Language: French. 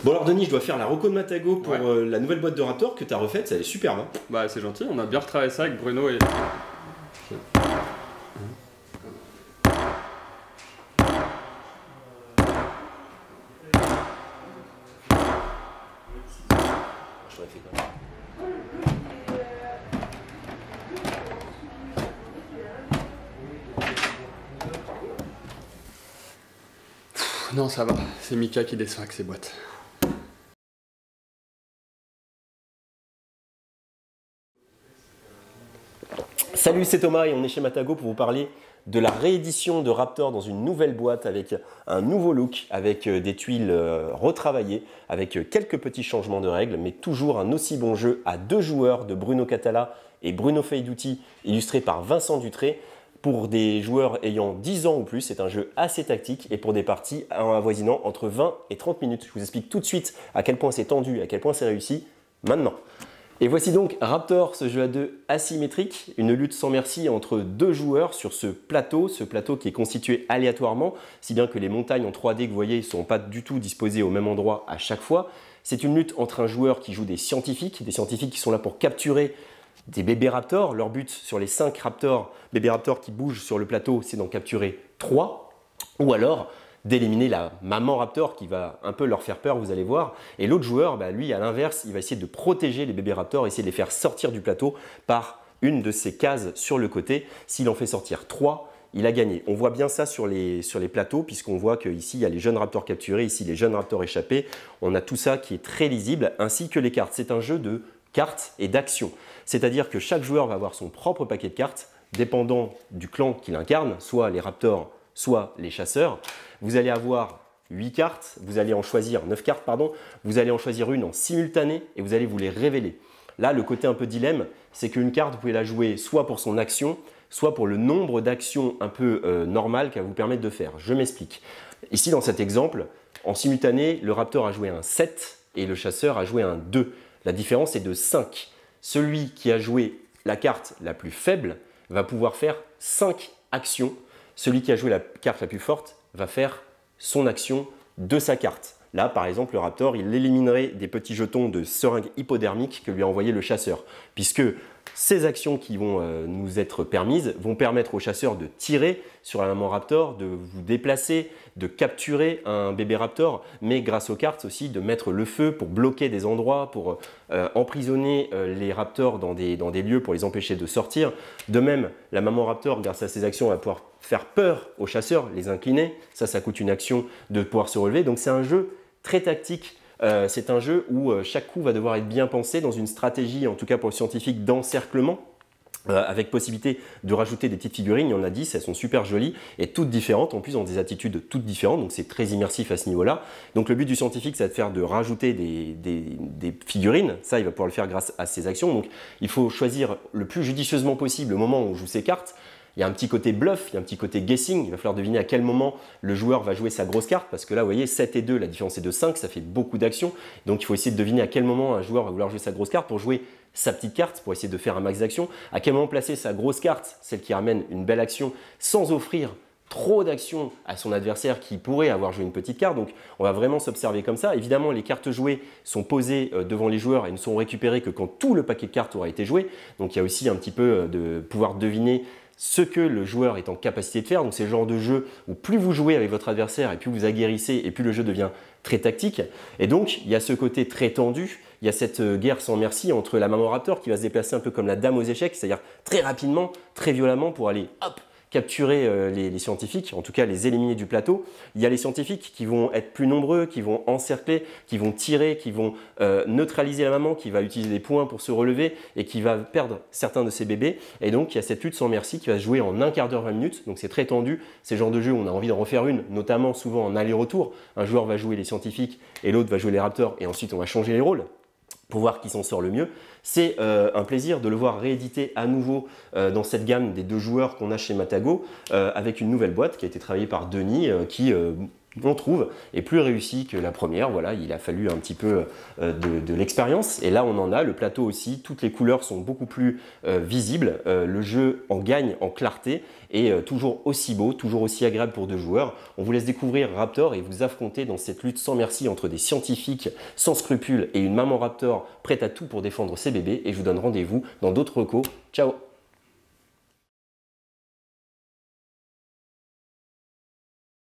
Bon alors Denis, je dois faire la reco de Matago pour Ouais. la nouvelle boîte de Raptor que tu as refaite, ça est superbe. Hein. Bah c'est gentil, on a bien retravaillé ça avec Bruno et... Je l'aurais fait quand même. Non ça va, c'est Mika qui descend avec ses boîtes. Salut, c'est Thomas et on est chez Matago pour vous parler de la réédition de Raptor dans une nouvelle boîte avec un nouveau look, avec des tuiles retravaillées, avec quelques petits changements de règles, mais toujours un aussi bon jeu à 2 joueurs de Bruno Catala et Bruno Feiduti, illustré par Vincent Dutré. Pour des joueurs ayant 10 ans ou plus, c'est un jeu assez tactique et pour des parties avoisinant entre 20 et 30 minutes. Je vous explique tout de suite à quel point c'est tendu, à quel point c'est réussi, maintenant. Et voici donc Raptor, ce jeu à 2 asymétrique, une lutte sans merci entre 2 joueurs sur ce plateau qui est constitué aléatoirement, si bien que les montagnes en 3D que vous voyez ne sont pas du tout disposées au même endroit à chaque fois. C'est une lutte entre un joueur qui joue des scientifiques qui sont là pour capturer des bébés raptors. Leur but sur les 5 bébés raptors qui bougent sur le plateau, c'est d'en capturer 3, ou alors d'éliminer la maman raptor qui va un peu leur faire peur, vous allez voir. Et l'autre joueur, lui, à l'inverse, il va essayer de protéger les bébés raptors, essayer de les faire sortir du plateau par une de ces cases sur le côté. S'il en fait sortir 3, il a gagné. On voit bien ça sur les plateaux, puisqu'on voit qu'ici, il y a les jeunes raptors capturés, ici, les jeunes raptors échappés. On a tout ça qui est très lisible, ainsi que les cartes. C'est un jeu de cartes et d'actions. C'est-à-dire que chaque joueur va avoir son propre paquet de cartes, dépendant du clan qu'il incarne, soit les raptors, soit les chasseurs. Vous allez avoir 8 cartes, vous allez en choisir 9 cartes, pardon, vous allez en choisir une en simultané et vous allez vous les révéler. Là, le côté un peu dilemme, c'est qu'une carte, vous pouvez la jouer soit pour son action, soit pour le nombre d'actions un peu normales qu'elle va vous permettre de faire. Je m'explique. Ici, dans cet exemple, en simultané, le raptor a joué un 7 et le chasseur a joué un 2. La différence est de 5. Celui qui a joué la carte la plus faible va pouvoir faire 5 actions. Celui qui a joué la carte la plus forte va faire son action de sa carte. Là, par exemple, le raptor, il éliminerait des petits jetons de seringue hypodermique que lui a envoyé le chasseur, puisque ces actions qui vont nous être permises vont permettre au chasseur de tirer sur la maman raptor, de vous déplacer, de capturer un bébé raptor, mais grâce aux cartes aussi de mettre le feu pour bloquer des endroits, pour emprisonner les raptors dans des lieux pour les empêcher de sortir. De même, la maman raptor, grâce à ses actions, va pouvoir faire peur aux chasseurs, les incliner. Ça coûte une action de pouvoir se relever. Donc c'est un jeu très tactique. C'est un jeu où chaque coup va devoir être bien pensé dans une stratégie, en tout cas pour le scientifique, d'encerclement, avec possibilité de rajouter des petites figurines. Il y en a 10, elles sont super jolies et toutes différentes, en plus ont des attitudes toutes différentes, donc c'est très immersif à ce niveau-là. Donc le but du scientifique, c'est de rajouter des figurines. Ça, il va pouvoir le faire grâce à ses actions. Donc il faut choisir le plus judicieusement possible le moment où on joue ses cartes. Il y a un petit côté bluff, il y a un petit côté guessing. Il va falloir deviner à quel moment le joueur va jouer sa grosse carte. Parce que là, vous voyez, 7 et 2, la différence est de 5, ça fait beaucoup d'actions. Donc, il faut essayer de deviner à quel moment un joueur va vouloir jouer sa grosse carte pour jouer sa petite carte, pour essayer de faire un max d'actions. À quel moment placer sa grosse carte, celle qui ramène une belle action, sans offrir trop d'actions à son adversaire qui pourrait avoir joué une petite carte. Donc, on va vraiment s'observer comme ça. Évidemment, les cartes jouées sont posées devant les joueurs et ne sont récupérées que quand tout le paquet de cartes aura été joué. Donc, il y a aussi un petit peu de pouvoir deviner ce que le joueur est en capacité de faire. Donc c'est le genre de jeu où plus vous jouez avec votre adversaire et plus vous aguerrissez et plus le jeu devient très tactique. Et donc il y a ce côté très tendu, il y a cette guerre sans merci entre la maman raptor qui va se déplacer un peu comme la dame aux échecs, c'est-à-dire très rapidement, très violemment pour aller hop, capturer les scientifiques, en tout cas les éliminer du plateau. Il y a les scientifiques qui vont être plus nombreux, qui vont encercler, qui vont tirer, qui vont neutraliser la maman, qui va utiliser des points pour se relever et qui va perdre certains de ses bébés. Et donc il y a cette lutte sans merci qui va se jouer en 1 quart d'heure, 20 minutes. Donc c'est très tendu. C'est le genre de jeu où on a envie d'en refaire une, notamment souvent en aller-retour. Un joueur va jouer les scientifiques et l'autre va jouer les raptors et ensuite on va changer les rôles pour voir qui s'en sort le mieux. C'est un plaisir de le voir réédité à nouveau dans cette gamme des 2 joueurs qu'on a chez Matago avec une nouvelle boîte qui a été travaillée par Denis qui on trouve est plus réussi que la première. Voilà, il a fallu un petit peu de l'expérience. Et là, on en a. Le plateau aussi, toutes les couleurs sont beaucoup plus visibles. Le jeu en gagne en clarté et toujours aussi beau, toujours aussi agréable pour deux joueurs. On vous laisse découvrir Raptor et vous affronter dans cette lutte sans merci entre des scientifiques sans scrupules et une maman Raptor prête à tout pour défendre ses bébés. Et je vous donne rendez-vous dans d'autres recos. Ciao!